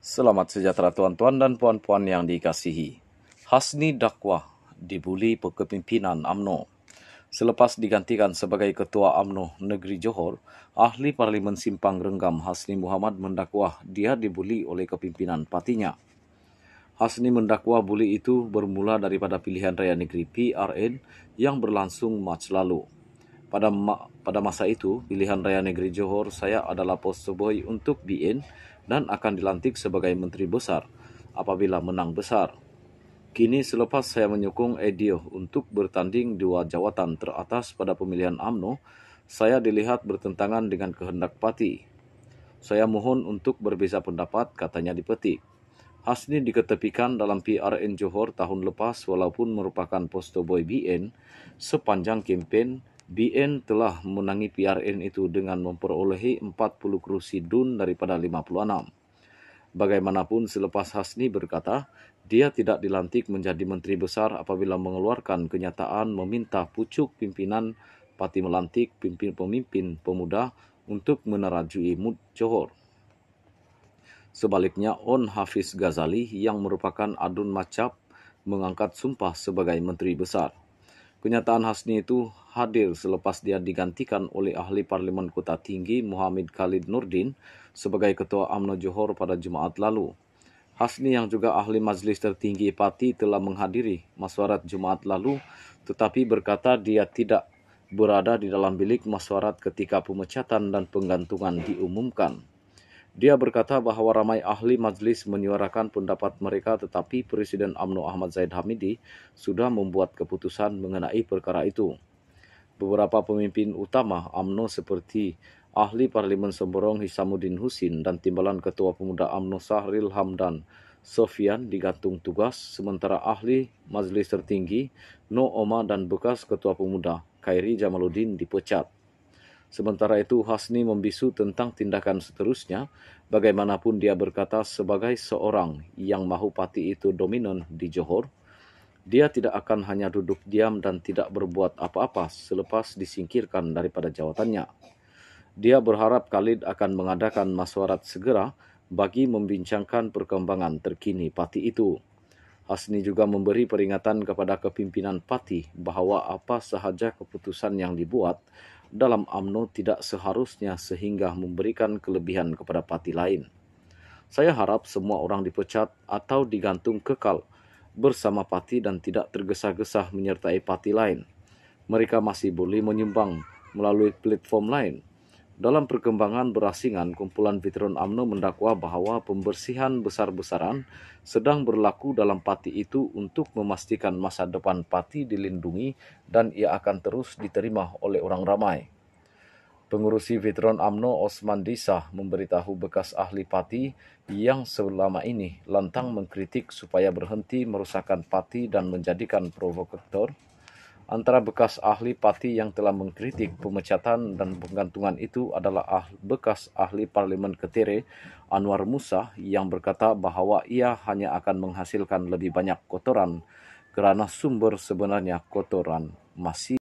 Selamat sejahtera tuan-tuan dan puan-puan yang dikasihi. Hasni dakwah dibuli kepimpinan UMNO. Selepas digantikan sebagai Ketua UMNO Negeri Johor, Ahli Parlimen Simpang Renggam Hasni Muhammad mendakwah dia dibuli oleh kepimpinan partinya. Hasni mendakwa buli itu bermula daripada pilihan raya negeri PRN yang berlangsung Mac lalu. Pada masa itu, pilihan raya negeri Johor saya adalah poster boy untuk BN dan akan dilantik sebagai Menteri Besar apabila menang besar. Kini selepas saya menyokong Edio untuk bertanding dua jawatan teratas pada pemilihan UMNO, saya dilihat bertentangan dengan kehendak parti. Saya mohon untuk berbeza pendapat, katanya dipetik. Hasni diketepikan dalam PRN Johor tahun lepas walaupun merupakan poster boy BN. Sepanjang kempen, BN telah menangi PRN itu dengan memperolehi 40 kerusi DUN daripada 56. Bagaimanapun selepas Hasni berkata, dia tidak dilantik menjadi Menteri Besar apabila mengeluarkan kenyataan meminta pucuk pimpinan parti melantik pemimpin pemuda untuk menerajui MUD Johor. Sebaliknya, On Hafiz Ghazali yang merupakan adun macap mengangkat sumpah sebagai Menteri Besar. Kenyataan Hasni itu hadir selepas dia digantikan oleh Ahli Parlimen Kota Tinggi Muhammad Khalid Nurdin sebagai Ketua UMNO Johor pada Jumaat lalu. Hasni yang juga Ahli Majlis Tertinggi Parti telah menghadiri mesyuarat Jumaat lalu tetapi berkata dia tidak berada di dalam bilik mesyuarat ketika pemecatan dan penggantungan diumumkan. Dia berkata bahawa ramai ahli majlis menyuarakan pendapat mereka tetapi Presiden UMNO Ahmad Zahid Hamidi sudah membuat keputusan mengenai perkara itu. Beberapa pemimpin utama UMNO seperti Ahli Parlimen Semberong Hisamuddin Husin dan Timbalan Ketua Pemuda UMNO Sahril Hamdan Sofian digantung tugas sementara Ahli Majlis Tertinggi No Omar dan bekas Ketua Pemuda Khairi Jamaluddin dipecat. Sementara itu, Hasni membisu tentang tindakan seterusnya, bagaimanapun dia berkata sebagai seorang yang mahu parti itu dominan di Johor, dia tidak akan hanya duduk diam dan tidak berbuat apa-apa selepas disingkirkan daripada jawatannya. Dia berharap Khalid akan mengadakan mesyuarat segera bagi membincangkan perkembangan terkini parti itu. Hasni juga memberi peringatan kepada kepimpinan parti bahawa apa sahaja keputusan yang dibuat dalam UMNO tidak seharusnya sehingga memberikan kelebihan kepada parti lain. Saya harap semua orang dipecat atau digantung kekal bersama parti dan tidak tergesa-gesa menyertai parti lain. Mereka masih boleh menyumbang melalui platform lain. Dalam perkembangan berasingan, kumpulan veteran UMNO mendakwa bahawa pembersihan besar-besaran sedang berlaku dalam parti itu untuk memastikan masa depan parti dilindungi dan ia akan terus diterima oleh orang ramai. Pengurusi veteran UMNO Osman Disah memberitahu bekas ahli parti yang selama ini lantang mengkritik supaya berhenti merusakkan parti dan menjadikan provokator. Antara bekas ahli parti yang telah mengkritik pemecatan dan penggantungan itu adalah bekas ahli Parlimen Ketere Anwar Musa yang berkata bahawa ia hanya akan menghasilkan lebih banyak kotoran kerana sumber sebenarnya kotoran masih